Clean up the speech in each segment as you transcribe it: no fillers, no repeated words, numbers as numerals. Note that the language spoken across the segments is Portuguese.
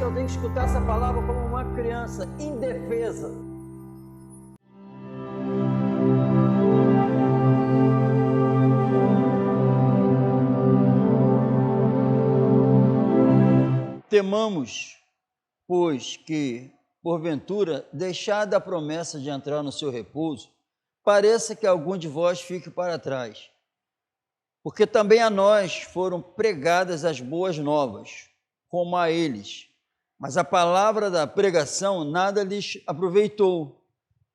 eu tenho que escutar essa palavra como uma criança indefesa. Temamos, pois que, porventura, deixada a promessa de entrar no seu repouso, pareça que algum de vós fique para trás. Porque também a nós foram pregadas as boas novas, como a eles. Mas a palavra da pregação nada lhes aproveitou,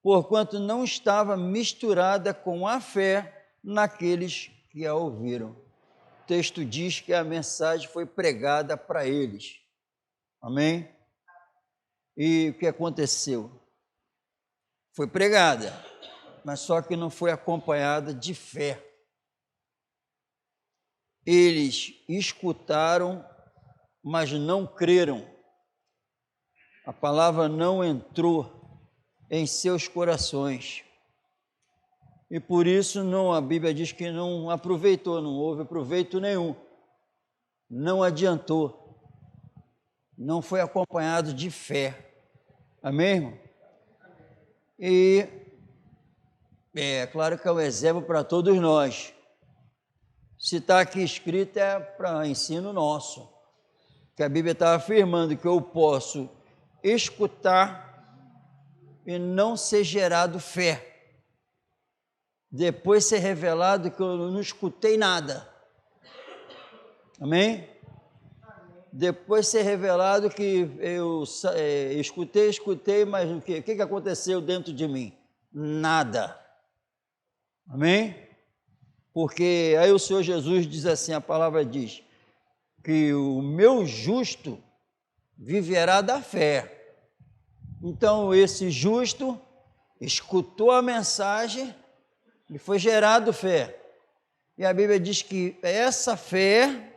porquanto não estava misturada com a fé naqueles que a ouviram. O texto diz que a mensagem foi pregada para eles. Amém? E o que aconteceu? Foi pregada, mas só que não foi acompanhada de fé. Eles escutaram, mas não creram. A palavra não entrou em seus corações. E por isso a Bíblia diz que não aproveitou, não houve proveito nenhum. Não adiantou. Não foi acompanhado de fé. Amém, irmão? E é claro que é um exemplo para todos nós. Se está aqui escrito é para ensino nosso. Que a Bíblia está afirmando que eu posso escutar e não ser gerado fé. Depois ser revelado que eu não escutei nada. Amém? Depois ser revelado que eu escutei, mas o que aconteceu dentro de mim? Nada. Amém? Porque aí o Senhor Jesus diz assim, a palavra diz, que o meu justo viverá da fé. Então esse justo escutou a mensagem e foi gerado fé. E a Bíblia diz que essa fé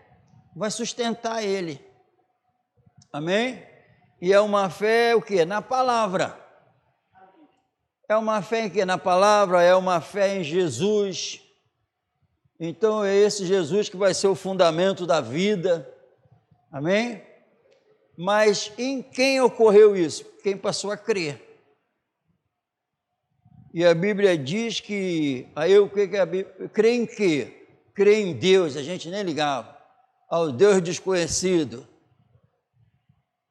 vai sustentar ele. Amém? E é uma fé o quê? Na palavra. É uma fé em quê? Na palavra, é uma fé em Jesus. Então é esse Jesus que vai ser o fundamento da vida. Amém? Mas em quem ocorreu isso? Quem passou a crer. E a Bíblia diz que, aí o que é a Bíblia? Crê em quê? Crê em Deus, a gente nem ligava, ao Deus desconhecido.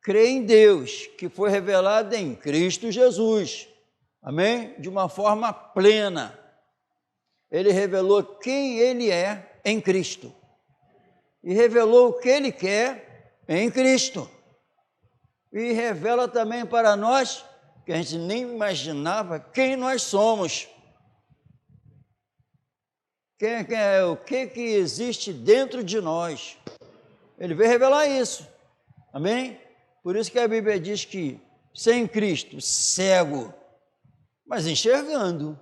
Crê em Deus, que foi revelado em Cristo Jesus. Amém? De uma forma plena. Ele revelou quem ele é em Cristo. E revelou o que ele quer em Cristo. E revela também para nós, que a gente nem imaginava quem nós somos. O que existe dentro de nós. Ele veio revelar isso. Amém? Por isso que a Bíblia diz que sem Cristo, cego, mas enxergando.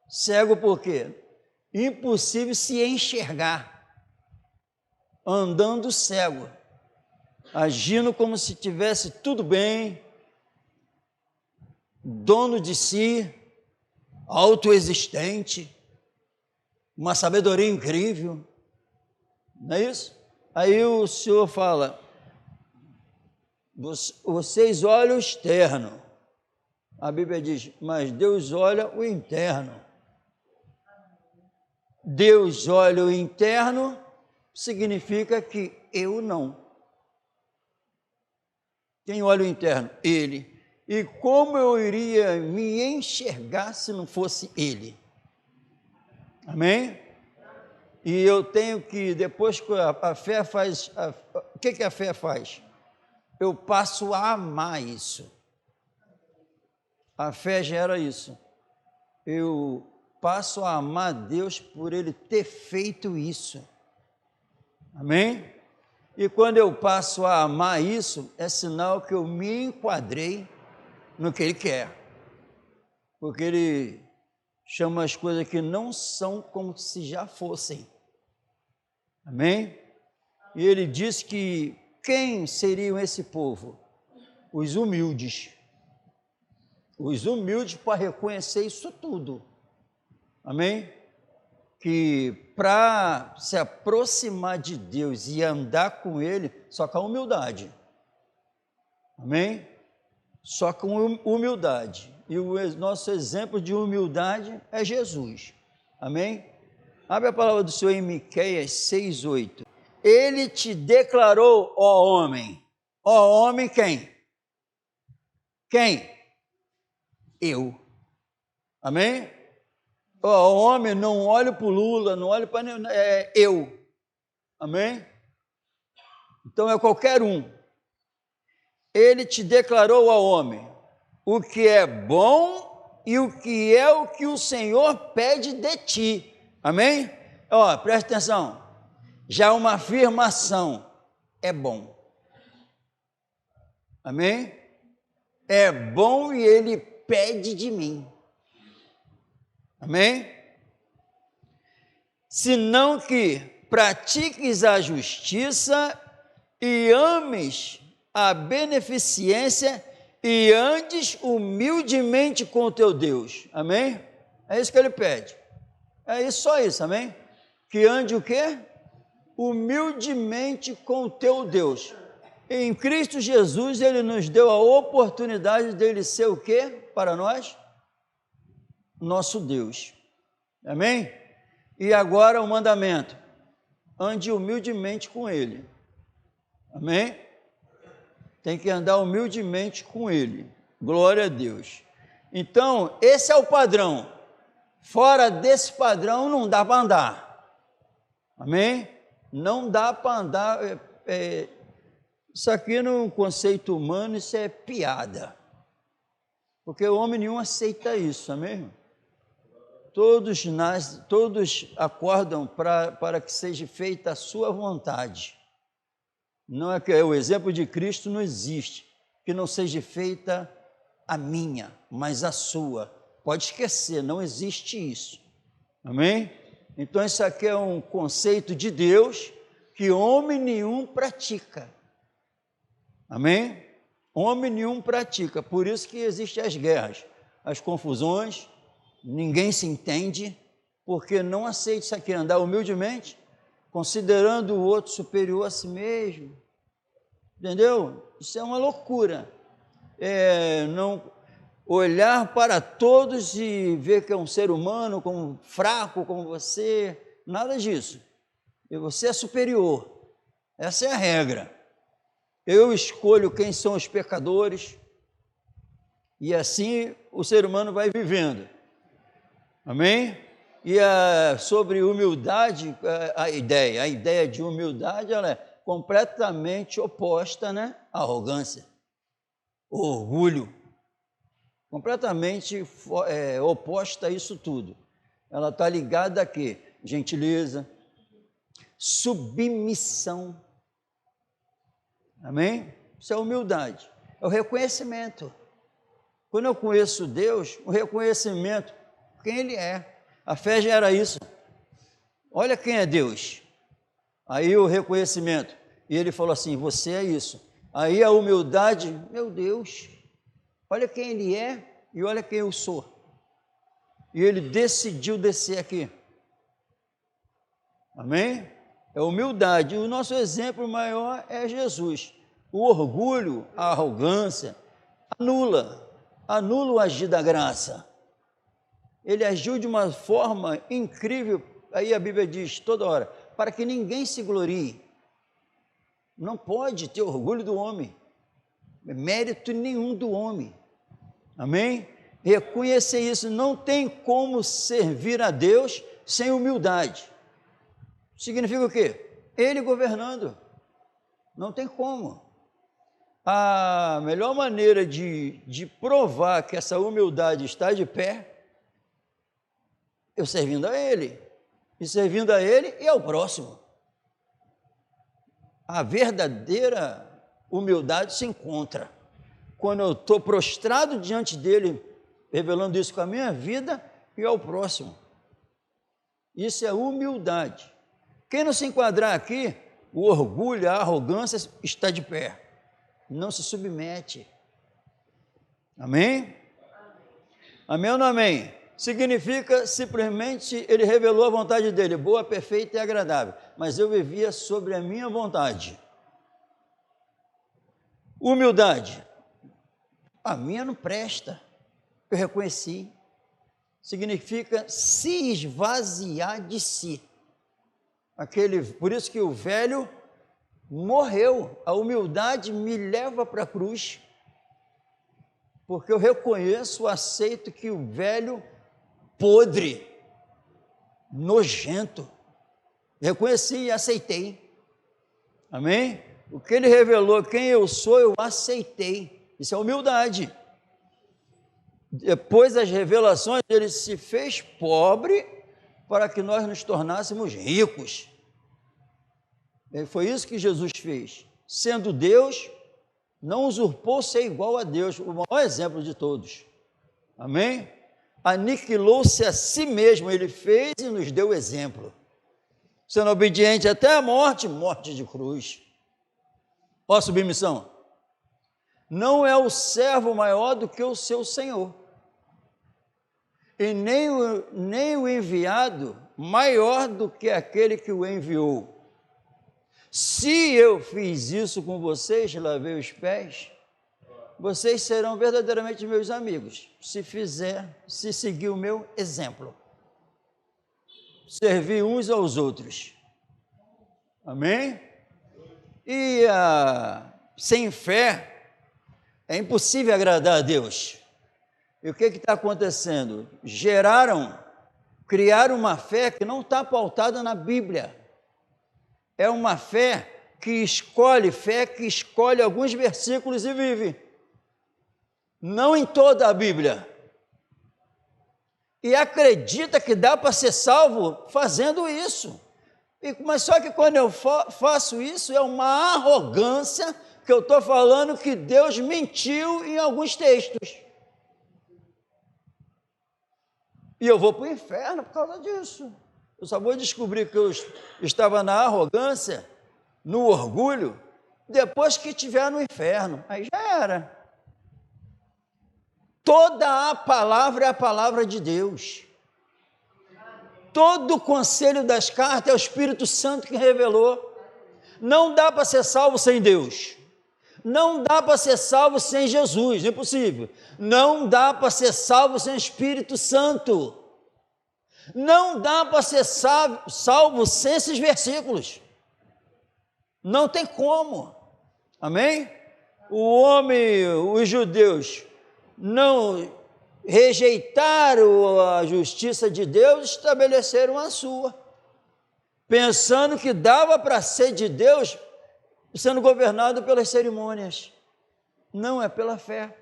Cego por quê? Impossível se enxergar. Andando cego. Agindo como se tivesse tudo bem, dono de si, autoexistente, uma sabedoria incrível, não é isso? Aí o Senhor fala, vocês olham o externo, a Bíblia diz, mas Deus olha o interno. Deus olha o interno, significa que eu não. Quem olha o interno? Ele. E como eu iria me enxergar se não fosse Ele? Amém? E eu tenho que, depois que a fé faz, o que a fé faz? Eu passo a amar isso. A fé gera isso. Eu passo a amar Deus por Ele ter feito isso. Amém? E quando eu passo a amar isso, é sinal que eu me enquadrei no que Ele quer. Porque Ele chama as coisas que não são como se já fossem. Amém? E Ele diz que quem seriam esse povo? Os humildes. Os humildes para reconhecer isso tudo. Amém? Que para se aproximar de Deus e andar com Ele, só com a humildade. Amém? Só com humildade. E o nosso exemplo de humildade é Jesus. Amém? Abre a palavra do Senhor em Miqueias 6:8. Ele te declarou, ó homem. Ó homem quem? Quem? Eu. Amém? Ó homem, não olho para o Lula, não olho para nenhum, é eu. Amém? Então é qualquer um. Ele te declarou ao homem o que é bom e o que o Senhor pede de ti. Amém? Ó, presta atenção. Já uma afirmação é bom. Amém? É bom e ele pede de mim. Amém? Senão que pratiques a justiça e ames a beneficência e andes humildemente com o teu Deus. Amém? É isso que ele pede. É isso, só isso, amém? Que ande o quê? Humildemente com o teu Deus. Em Cristo Jesus, ele nos deu a oportunidade dele ser o quê para nós? Nosso Deus. Amém? E agora o mandamento. Ande humildemente com ele. Amém? Tem que andar humildemente com ele. Glória a Deus. Então, esse é o padrão. Fora desse padrão, não dá para andar. Amém? Não dá para andar. Isso aqui, no conceito humano, isso é piada. Porque o homem nenhum aceita isso, amém? Todos acordam para que seja feita a sua vontade. Não é que o exemplo de Cristo não existe, que não seja feita a minha, mas a sua. Pode esquecer, não existe isso. Amém? Então isso aqui é um conceito de Deus que homem nenhum pratica. Amém? Homem nenhum pratica, por isso que existem as guerras, as confusões, ninguém se entende, porque não aceita isso aqui, andar humildemente, considerando o outro superior a si mesmo, entendeu? Isso é uma loucura, não olhar para todos e ver que é um ser humano como fraco como você, nada disso, e você é superior, essa é a regra. Eu escolho quem são os pecadores e assim o ser humano vai vivendo, amém? E sobre humildade, a ideia de humildade, ela é completamente oposta, né, à arrogância, orgulho, completamente oposta a isso tudo. Ela está ligada a quê? Gentileza, submissão, amém? Isso é humildade, é o reconhecimento. Quando eu conheço Deus, o reconhecimento, quem Ele é. A fé já era isso. Olha quem é Deus. Aí o reconhecimento. E ele falou assim, você é isso. Aí a humildade, meu Deus, olha quem Ele é e olha quem eu sou. E Ele decidiu descer aqui. Amém? É humildade. O nosso exemplo maior é Jesus. O orgulho, a arrogância, anula o agir da graça. Ele agiu de uma forma incrível, aí a Bíblia diz toda hora, para que ninguém se glorie. Não pode ter orgulho do homem, mérito nenhum do homem. Amém? Reconhecer isso, não tem como servir a Deus sem humildade. Significa o quê? Ele governando. Não tem como. A melhor maneira de provar que essa humildade está de pé, eu servindo a Ele, e servindo a Ele e ao próximo. A verdadeira humildade se encontra quando eu estou prostrado diante dEle, revelando isso com a minha vida e ao próximo. Isso é humildade. Quem não se enquadrar aqui, o orgulho, a arrogância está de pé, não se submete. Amém? Amém ou não amém? Significa simplesmente ele revelou a vontade dele, boa, perfeita e agradável, mas eu vivia sobre a minha vontade. Humildade a minha não presta. Eu reconheci. Significa se esvaziar de si. Por isso que o velho morreu. A humildade me leva para a cruz. Porque eu reconheço, aceito que o velho podre, nojento, reconheci e aceitei. Amém? O que ele revelou, quem eu sou, eu aceitei. Isso é humildade. Depois das revelações, ele se fez pobre para que nós nos tornássemos ricos. E foi isso que Jesus fez. Sendo Deus, não usurpou ser igual a Deus, o maior exemplo de todos. Amém? Aniquilou-se a si mesmo, ele fez e nos deu exemplo. Sendo obediente até a morte, morte de cruz. Ó, submissão. Não é o servo maior do que o seu senhor. E nem o enviado maior do que aquele que o enviou. Se eu fiz isso com vocês, lavei os pés, vocês serão verdadeiramente meus amigos, se seguir o meu exemplo. Servir uns aos outros. Amém? E sem fé é impossível agradar a Deus. E o que está acontecendo? Criaram uma fé que não está pautada na Bíblia. É uma fé que escolhe alguns versículos e vive. Não em toda a Bíblia. E acredita que dá para ser salvo fazendo isso. Mas só que quando eu faço isso, é uma arrogância que eu estou falando que Deus mentiu em alguns textos. E eu vou para o inferno por causa disso. Eu só vou descobrir que eu estava na arrogância, no orgulho, depois que estiver no inferno. Aí já era. Toda a palavra é a palavra de Deus. Todo o conselho das cartas é o Espírito Santo que revelou. Não dá para ser salvo sem Deus. Não dá para ser salvo sem Jesus, impossível. Não dá para ser salvo sem o Espírito Santo. Não dá para ser salvo sem esses versículos. Não tem como. Amém? Os judeus não rejeitaram a justiça de Deus, estabeleceram a sua, pensando que dava para ser de Deus, sendo governado pelas cerimônias. Não, é pela fé.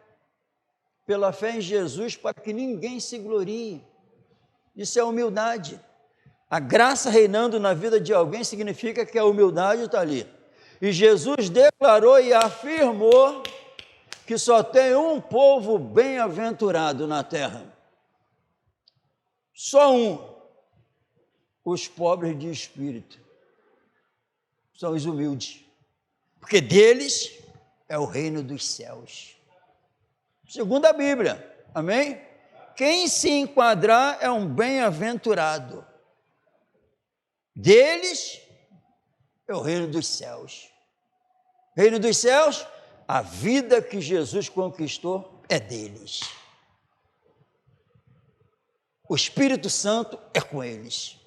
Pela fé em Jesus, para que ninguém se glorie. Isso é humildade. A graça reinando na vida de alguém significa que a humildade está ali. E Jesus declarou e afirmou que só tem um povo bem-aventurado na terra. Só um. Os pobres de espírito. São os humildes. Porque deles é o reino dos céus. Segundo a Bíblia. Amém? Quem se enquadrar é um bem-aventurado. Deles é o reino dos céus. Reino dos céus, a vida que Jesus conquistou é deles. O Espírito Santo é com eles.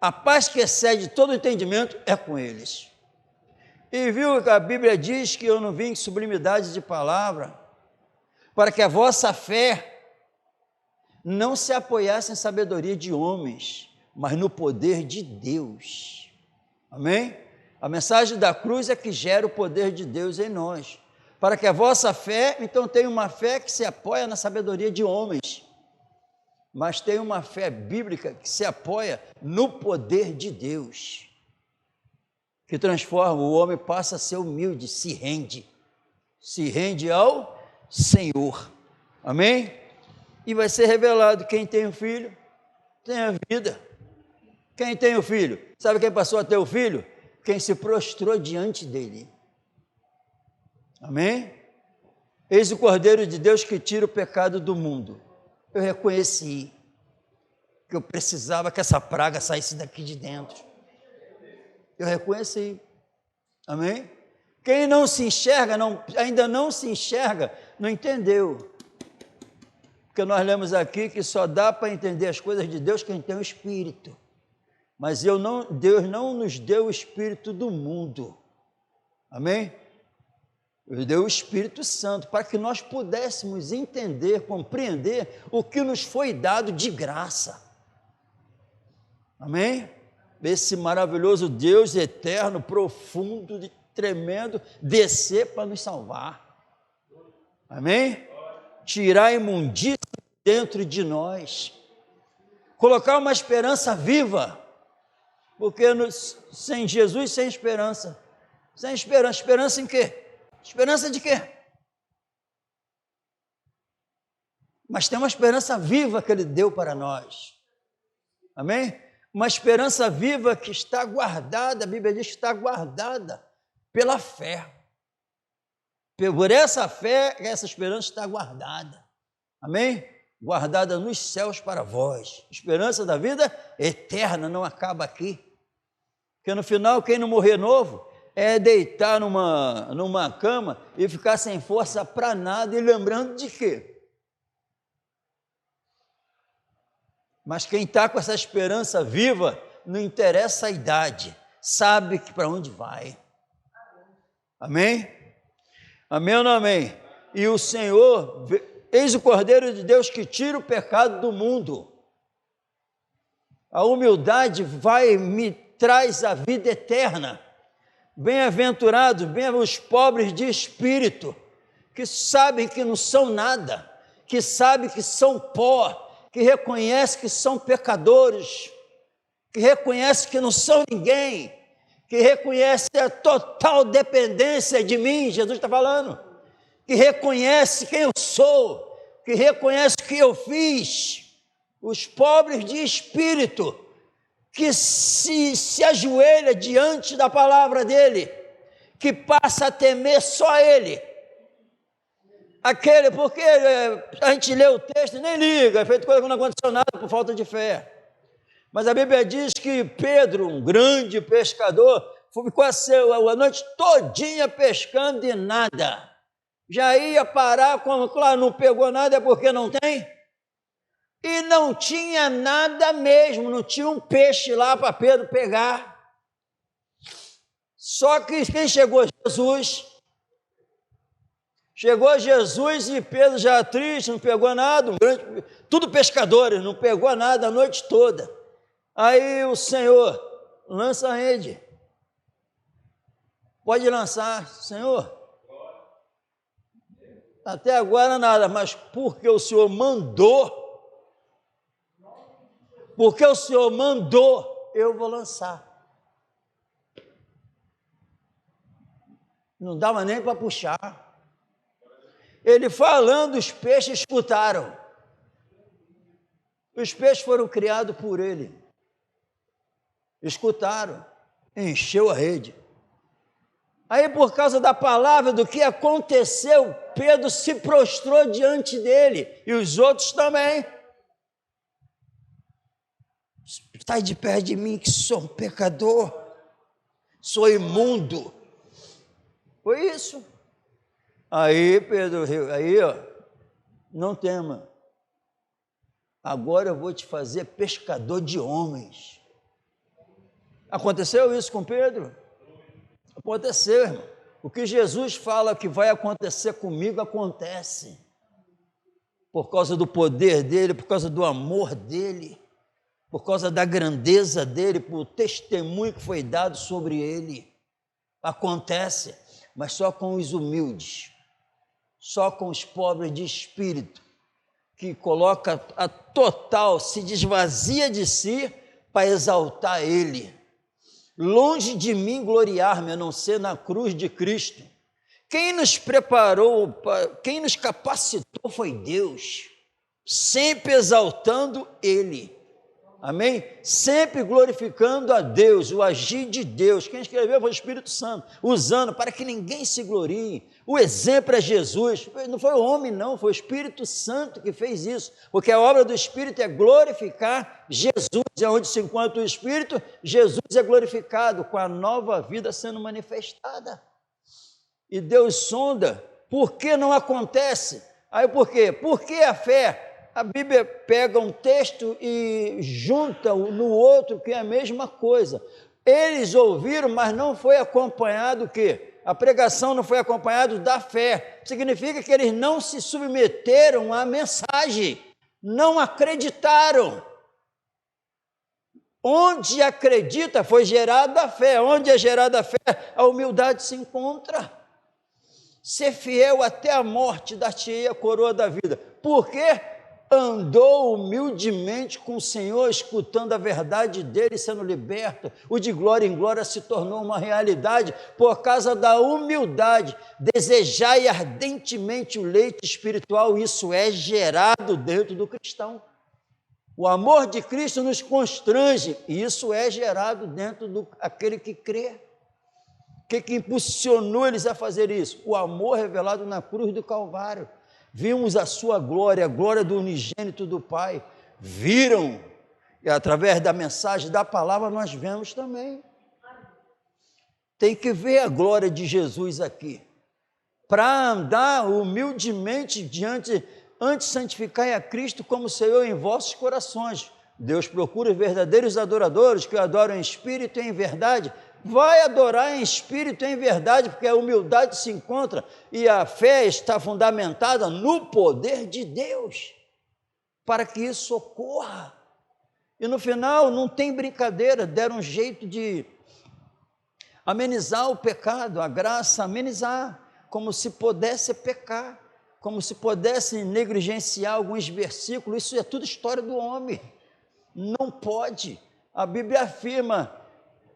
A paz que excede todo entendimento é com eles. E viu que a Bíblia diz que eu não vim em sublimidade de palavra, para que a vossa fé não se apoiasse em sabedoria de homens, mas no poder de Deus. Amém? A mensagem da cruz é que gera o poder de Deus em nós. Para que a vossa fé, então tem uma fé que se apoia na sabedoria de homens, mas tem uma fé bíblica que se apoia no poder de Deus, que transforma o homem, passa a ser humilde, se rende ao Senhor. Amém? E vai ser revelado quem tem o filho, tem a vida. Quem tem o filho? Sabe quem passou a ter o filho? Quem se prostrou diante dele. Amém? Eis o Cordeiro de Deus que tira o pecado do mundo. Eu reconheci que eu precisava que essa praga saísse daqui de dentro. Eu reconheci. Amém? Quem não se enxerga, ainda não se enxerga, Não entendeu. Porque nós lemos aqui que só dá para entender as coisas de Deus quem tem o Espírito. Mas Deus não nos deu o Espírito do mundo. Amém? Ele deu o Espírito Santo para que nós pudéssemos entender, compreender o que nos foi dado de graça. Amém? Esse maravilhoso Deus eterno, profundo, tremendo, descer para nos salvar. Amém? Tirar a imundícia dentro de nós. Colocar uma esperança viva. Porque sem Jesus, sem esperança. Sem esperança. Esperança em quê? Esperança de quê? Mas tem uma esperança viva que Ele deu para nós. Amém? Uma esperança viva que está guardada, a Bíblia diz que está guardada pela fé. Por essa fé, essa esperança está guardada. Amém? Guardada nos céus para vós. Esperança da vida eterna, não acaba aqui. Porque no final, quem não morrer novo, é deitar numa cama e ficar sem força para nada e lembrando de quê? Mas quem está com essa esperança viva, não interessa a idade, sabe que para onde vai. Amém? Amém ou não amém? E o Senhor, eis o Cordeiro de Deus que tira o pecado do mundo. A humildade traz a vida eterna. Bem-aventurados, os pobres de espírito, que sabem que não são nada, que sabem que são pó, que reconhecem que são pecadores, que reconhecem que não são ninguém, que reconhecem a total dependência de mim, Jesus está falando, que reconhece quem eu sou, que reconhece o que eu fiz, os pobres de espírito, que se ajoelha diante da palavra dele, que passa a temer só ele. Porque a gente lê o texto e nem liga, é feito coisa que não aconteceu nada por falta de fé. Mas a Bíblia diz que Pedro, um grande pescador, ficou a noite todinha pescando e nada. Já ia parar, claro, não pegou nada, é porque não tem. E não tinha nada mesmo, não tinha um peixe lá para Pedro pegar. Só que quem chegou? Jesus. Chegou Jesus e Pedro já triste, não pegou nada, tudo pescadores, não pegou nada a noite toda. Aí o Senhor, lança a rede. Pode lançar, Senhor. Até agora nada, mas porque o Senhor mandou, eu vou lançar. Não dava nem para puxar. Ele falando, os peixes escutaram. Os peixes foram criados por ele. Escutaram, encheu a rede. Aí, por causa da palavra, do que aconteceu, Pedro se prostrou diante dele, e os outros também. Sai de perto de mim, que sou um pecador, sou imundo. Foi isso. Aí Pedro, não tema. Agora eu vou te fazer pescador de homens. Aconteceu isso com Pedro? Aconteceu, irmão. O que Jesus fala que vai acontecer comigo, acontece. Por causa do poder dele, por causa do amor dele, por causa da grandeza dele, por testemunho que foi dado sobre ele. Acontece, mas só com os humildes, só com os pobres de espírito, que coloca a total, se desvazia de si para exaltar ele. Longe de mim gloriar-me, a não ser na cruz de Cristo. Quem nos preparou, quem nos capacitou foi Deus, sempre exaltando ele. Amém? Sempre glorificando a Deus, o agir de Deus. Quem escreveu foi o Espírito Santo, usando para que ninguém se glorie. O exemplo é Jesus, não foi o homem não, foi o Espírito Santo que fez isso, porque a obra do Espírito é glorificar Jesus, é onde se encontra o Espírito, Jesus é glorificado com a nova vida sendo manifestada. E Deus sonda Por que não acontece? Aí por quê? Porque a fé, a Bíblia pega um texto e junta no outro, que é a mesma coisa. Eles ouviram, mas não foi acompanhado o quê? A pregação não foi acompanhada da fé. Significa que eles não se submeteram à mensagem, não acreditaram. Onde acredita foi gerada a fé. Onde é gerada a fé, a humildade se encontra. Ser fiel até a morte, dar-te-ei a coroa da vida. Por quê? Andou humildemente com o Senhor, escutando a verdade dele, sendo liberto. O de glória em glória se tornou uma realidade por causa da humildade. Desejai ardentemente o leite espiritual, isso é gerado dentro do cristão. O amor de Cristo nos constrange, e isso é gerado dentro do aquele que crê. O que impulsionou eles a fazer isso? O amor revelado na cruz do Calvário. Vimos a sua glória, a glória do unigênito do Pai. Viram, e através da mensagem, da palavra, nós vemos também. Tem que ver a glória de Jesus aqui. Para andar humildemente diante, antes santificai a Cristo como Senhor em vossos corações. Deus procura os verdadeiros adoradores que o adoram em espírito e em verdade. Vai adorar em espírito e em verdade, porque a humildade se encontra e a fé está fundamentada no poder de Deus, para que isso ocorra. E no final não tem brincadeira, deram um jeito de amenizar o pecado, a graça amenizar, como se pudesse pecar, como se pudesse negligenciar alguns versículos. Isso é tudo história do homem, não pode. A Bíblia afirma: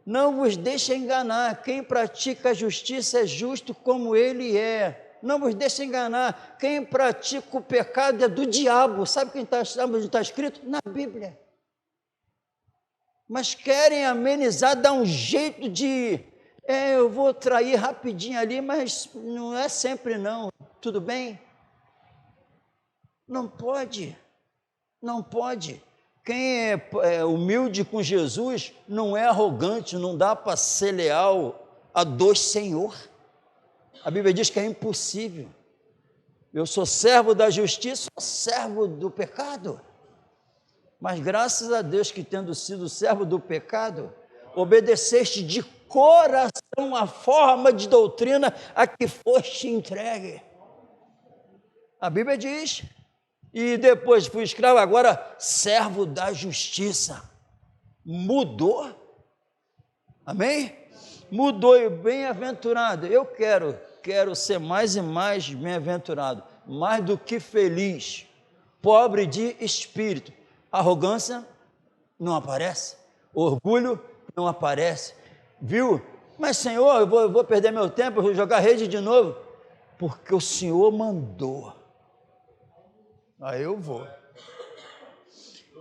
não vos deixe enganar, quem pratica a justiça é justo como ele é. Não vos deixe enganar, quem pratica o pecado é do diabo. Sabe onde está escrito? Na Bíblia. Mas querem amenizar, dar um jeito de, eu vou trair rapidinho ali, mas não é sempre não, tudo bem? Não pode, não pode. Quem é humilde com Jesus não é arrogante, não dá para ser leal a dois senhor. A Bíblia diz que é impossível. Eu sou servo da justiça, sou servo do pecado. Mas graças a Deus que, tendo sido servo do pecado, obedeceste de coração a forma de doutrina a que foste entregue. A Bíblia diz... E depois fui escravo, agora servo da justiça. Mudou. Amém? Mudou, e bem-aventurado. Eu quero ser mais e mais bem-aventurado, mais do que feliz, pobre de espírito. Arrogância não aparece, orgulho não aparece. Viu? Mas Senhor, eu vou perder meu tempo, eu vou jogar rede de novo, porque o Senhor mandou. Aí eu vou.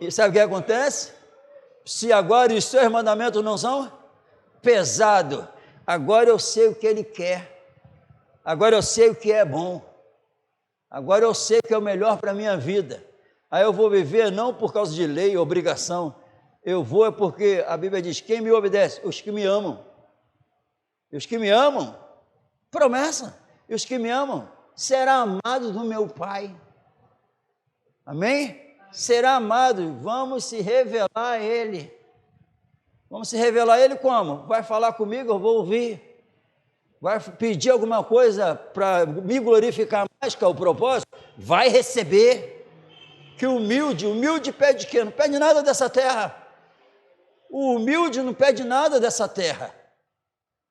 E sabe o que acontece? Se agora os seus mandamentos não são pesados, agora eu sei o que Ele quer, agora eu sei o que é bom, agora eu sei o que é o melhor para a minha vida. Aí eu vou viver não por causa de lei, obrigação, eu vou é porque a Bíblia diz: quem me obedece? Os que me amam. E os que me amam, promessa, e os que me amam, será amado do meu Pai. Amém? Será amado, vamos se revelar a Ele. Vamos se revelar a Ele como? Vai falar comigo, eu vou ouvir. Vai pedir alguma coisa para me glorificar mais, que é o propósito, vai receber. Que humilde pede o quê? Não pede nada dessa terra. O humilde não pede nada dessa terra.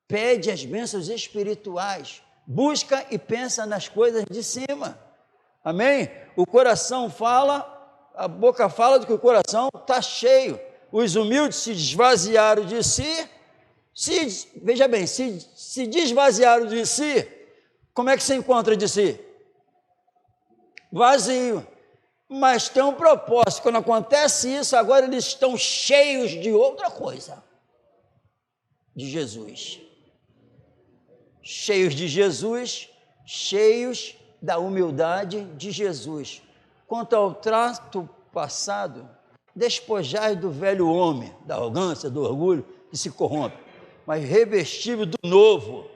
Pede as bênçãos espirituais. Busca e pensa nas coisas de cima. Amém? O coração fala, a boca fala do que o coração está cheio. Os humildes se esvaziaram de si, veja bem, se desvaziaram de si, como é que se encontra de si? Vazio. Mas tem um propósito. Quando acontece isso, agora eles estão cheios de outra coisa. De Jesus. Cheios de Jesus, cheios da humildade de Jesus. Quanto ao trato passado, despojai do velho homem, da arrogância, do orgulho, que se corrompe, mas revestível do novo,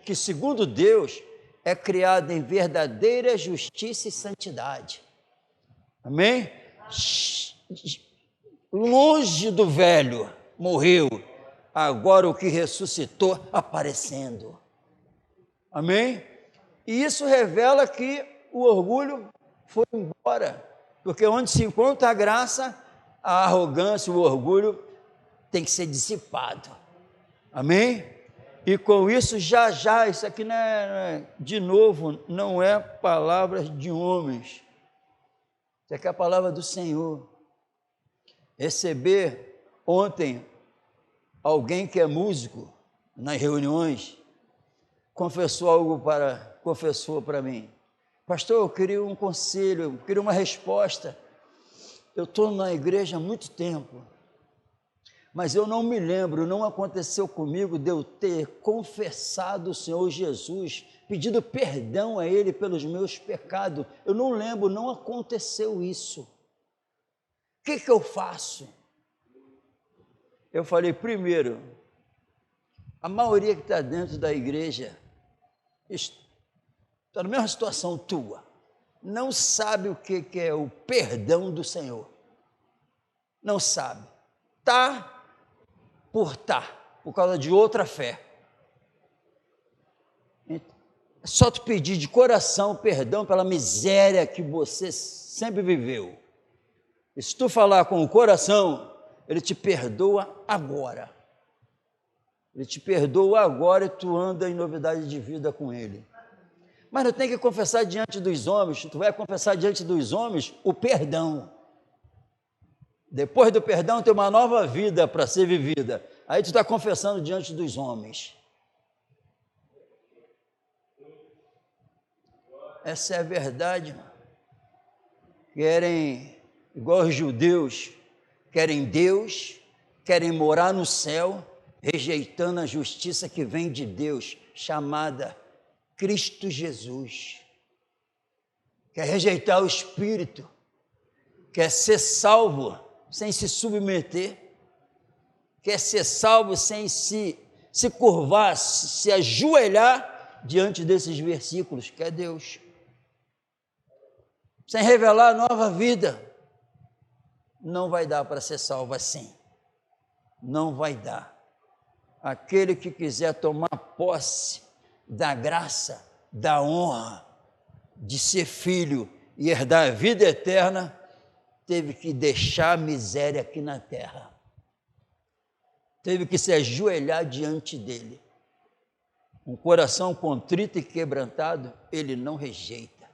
que segundo Deus é criado em verdadeira justiça e santidade. Amém? Longe do velho, morreu, agora o que ressuscitou, aparecendo. Amém? E isso revela que o orgulho foi embora, porque onde se encontra a graça, a arrogância, o orgulho tem que ser dissipado. Amém? E com isso, já, isso aqui não é, de novo, não é palavras de homens, isso aqui é a palavra do Senhor. Receber ontem alguém que é músico nas reuniões, confessou para mim, pastor, eu queria um conselho, eu queria uma resposta, eu estou na igreja há muito tempo, mas eu não me lembro, não aconteceu comigo de eu ter confessado o Senhor Jesus, pedido perdão a Ele pelos meus pecados, eu não lembro, não aconteceu isso. O que eu faço? Eu falei, primeiro, a maioria que está dentro da igreja está na mesma situação tua, não sabe o que é o perdão do Senhor, não sabe, por causa de outra fé. É só tu pedir de coração perdão pela miséria que você sempre viveu. E se tu falar com o coração, Ele te perdoa agora. Ele te perdoa agora e tu anda em novidade de vida com Ele. Mas não tem que confessar diante dos homens, tu vai confessar diante dos homens o perdão. Depois do perdão tem uma nova vida para ser vivida. Aí tu está confessando diante dos homens. Essa é a verdade. Querem, igual os judeus, querem Deus, querem morar no céu, rejeitando a justiça que vem de Deus, chamada Cristo Jesus. Quer rejeitar o Espírito, quer ser salvo sem se submeter, quer ser salvo sem se curvar, se ajoelhar diante desses versículos, que é Deus. Sem revelar nova vida, não vai dar para ser salvo assim. Não vai dar. Aquele que quiser tomar posse da graça, da honra, de ser filho e herdar a vida eterna, teve que deixar a miséria aqui na terra. Teve que se ajoelhar diante dele. Um coração contrito e quebrantado, ele não rejeita.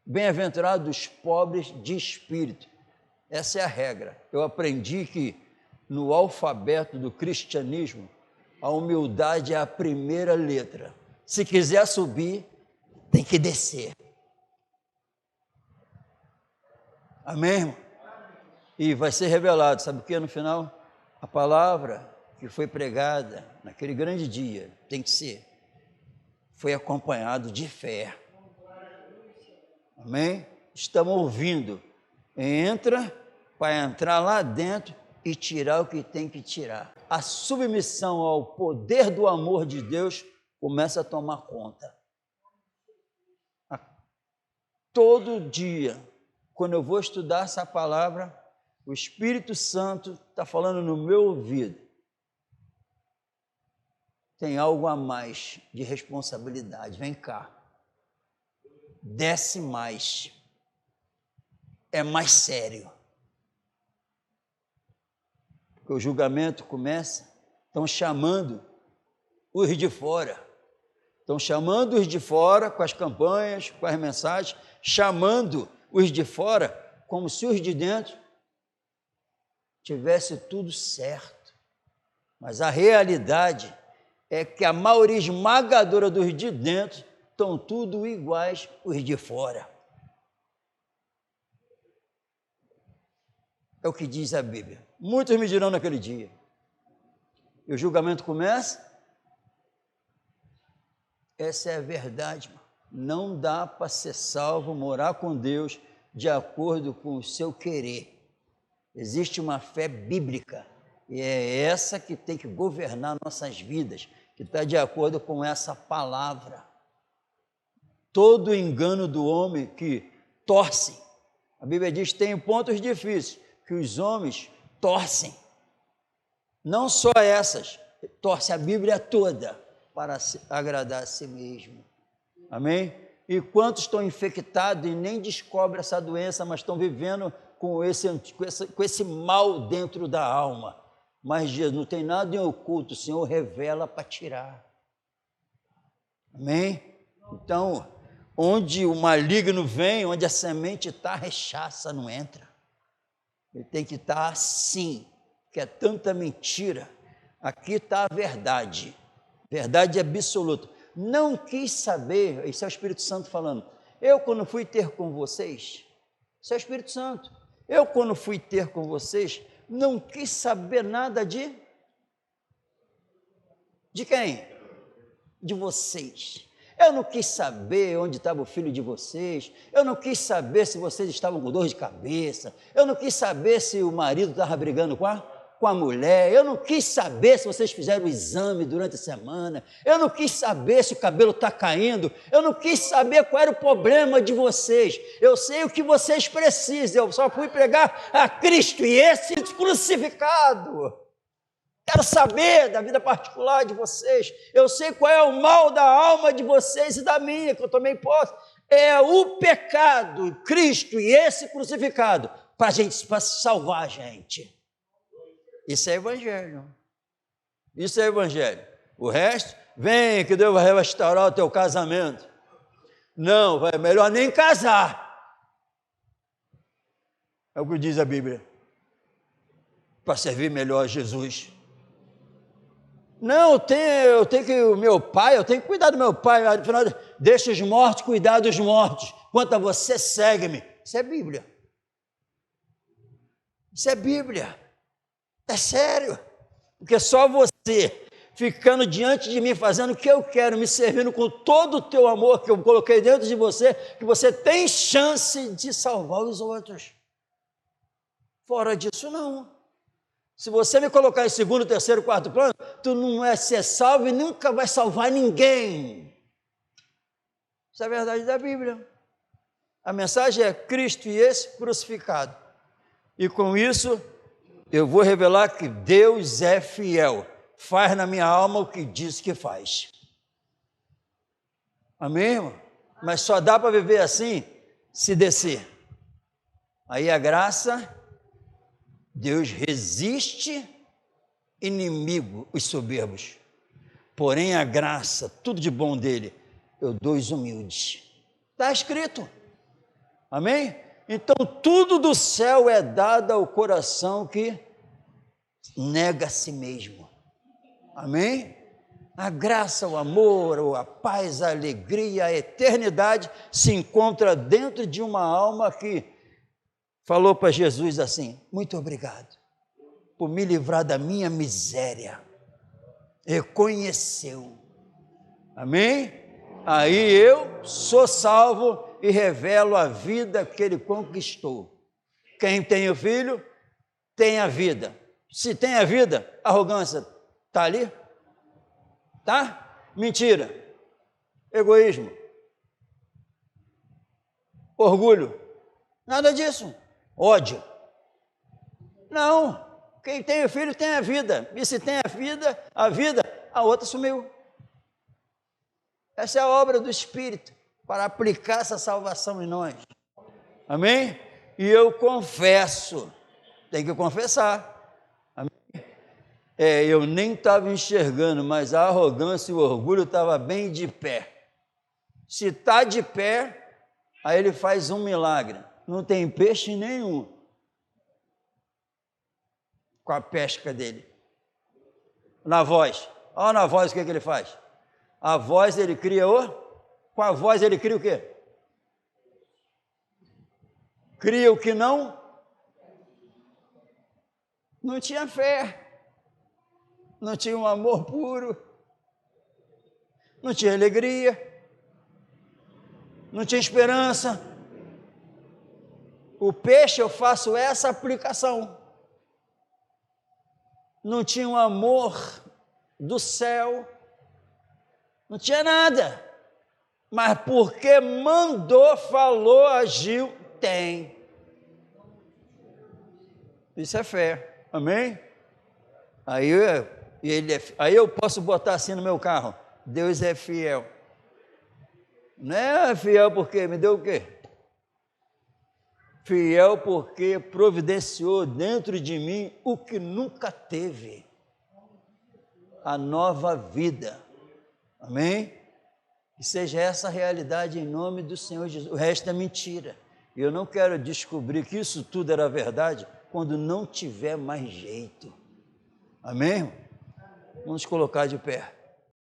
Bem-aventurados os pobres de espírito. Essa é a regra. Eu aprendi que no alfabeto do cristianismo, a humildade é a primeira letra. Se quiser subir, tem que descer. Amém, irmão? E vai ser revelado, sabe o que no final? A palavra que foi pregada naquele grande dia, tem que ser, foi acompanhado de fé. Amém? Estamos ouvindo. Entra para entrar lá dentro e tirar o que tem que tirar. A submissão ao poder do amor de Deus começa a tomar conta. Todo dia, quando eu vou estudar essa palavra, o Espírito Santo está falando no meu ouvido. Tem algo a mais de responsabilidade. Vem cá. Desce mais. É mais sério. Porque o julgamento começa, estão chamando os de fora. Estão chamando os de fora com as campanhas, com as mensagens, chamando os de fora como se os de dentro tivesse tudo certo. Mas a realidade é que a maioria esmagadora dos de dentro estão tudo iguais os de fora. É o que diz a Bíblia. Muitos me dirão naquele dia. E o julgamento começa. Essa é a verdade. Não dá para ser salvo, morar com Deus de acordo com o seu querer. Existe uma fé bíblica. E é essa que tem que governar nossas vidas, que está de acordo com essa palavra. todo engano do homem que torce. A Bíblia diz que tem pontos difíceis, que os homens torcem. Não só essas, torce a Bíblia toda para agradar a si mesmo. Amém? E quantos estão infectados e nem descobrem essa doença, mas estão vivendo com esse mal dentro da alma. Mas Jesus, não tem nada em oculto, o Senhor revela para tirar. Amém? Então, onde o maligno vem, onde a semente está, rechaça, não entra. Ele tem que estar assim, que é tanta mentira. Aqui está a verdade absoluta. Não quis saber, isso é o Espírito Santo falando. Eu, quando fui ter com vocês, isso é o Espírito Santo. Eu, quando fui ter com vocês, não quis saber nada de quem? De vocês. Eu não quis saber onde estava o filho de vocês, eu não quis saber se vocês estavam com dor de cabeça, eu não quis saber se o marido estava brigando com a mulher, eu não quis saber se vocês fizeram o exame durante a semana, eu não quis saber se o cabelo está caindo, eu não quis saber qual era o problema de vocês, eu sei o que vocês precisam, eu só fui pregar a Cristo e esse crucificado. Quero saber da vida particular de vocês, eu sei qual é o mal da alma de vocês e da minha, que eu tomei posse, é o pecado, Cristo e esse crucificado, para salvar a gente. Isso é evangelho. Isso é evangelho. O resto, vem que Deus vai restaurar o teu casamento. Não, é melhor nem casar. É o que diz a Bíblia. Para servir melhor a Jesus. Não, eu tenho que o meu pai, eu tenho que cuidar do meu pai. Afinal, deixa os mortos cuidar dos mortos. Quanto a você, segue-me. Isso é Bíblia. Isso é Bíblia. É sério, porque só você, ficando diante de mim, fazendo o que eu quero, me servindo com todo o teu amor que eu coloquei dentro de você, que você tem chance de salvar os outros. Fora disso, não. Se você me colocar em segundo, terceiro, quarto plano, tu não vai ser salvo e nunca vai salvar ninguém. Isso é a verdade da Bíblia. A mensagem é Cristo e esse crucificado. E com isso, eu vou revelar que Deus é fiel, faz na minha alma o que diz que faz. Amém, irmão? Mas só dá para viver assim, se descer. Aí a graça, Deus resiste inimigo, os soberbos. Porém a graça, tudo de bom dele, eu dou os humildes. Está escrito. Amém? Então, tudo do céu é dado ao coração que nega a si mesmo. Amém? A graça, o amor, a paz, a alegria, a eternidade se encontra dentro de uma alma que falou para Jesus assim: muito obrigado por me livrar da minha miséria. Reconheceu. Amém? Aí eu sou salvo e revelo a vida que ele conquistou. Quem tem o filho, tem a vida. Se tem a vida, arrogância está ali? Tá? Mentira. Egoísmo. Orgulho. Nada disso. Ódio. Não. Quem tem o filho tem a vida. E se tem a vida, a outra sumiu. Essa é a obra do Espírito, para aplicar essa salvação em nós. Amém? E eu confesso, tem que confessar. Amém? Eu nem estava enxergando, mas a arrogância e o orgulho estavam bem de pé. Se está de pé, aí ele faz um milagre. Não tem peixe nenhum com a pesca dele. Na voz. Olha na voz o que ele faz. A voz ele cria com a voz ele cria o quê? Cria o que não tinha fé, não tinha um amor puro, não tinha alegria, não tinha esperança. O peixe eu faço essa aplicação. Não tinha um amor do céu, não tinha nada. Mas porque mandou, falou, agiu, tem. Isso é fé, amém? Aí eu posso botar assim no meu carro, Deus é fiel. Não é fiel porque me deu o quê? Fiel porque providenciou dentro de mim o que nunca teve, a nova vida, amém? Que seja essa a realidade em nome do Senhor Jesus, o resto é mentira. Eu não quero descobrir que isso tudo era verdade quando não tiver mais jeito, amém? Vamos colocar de pé.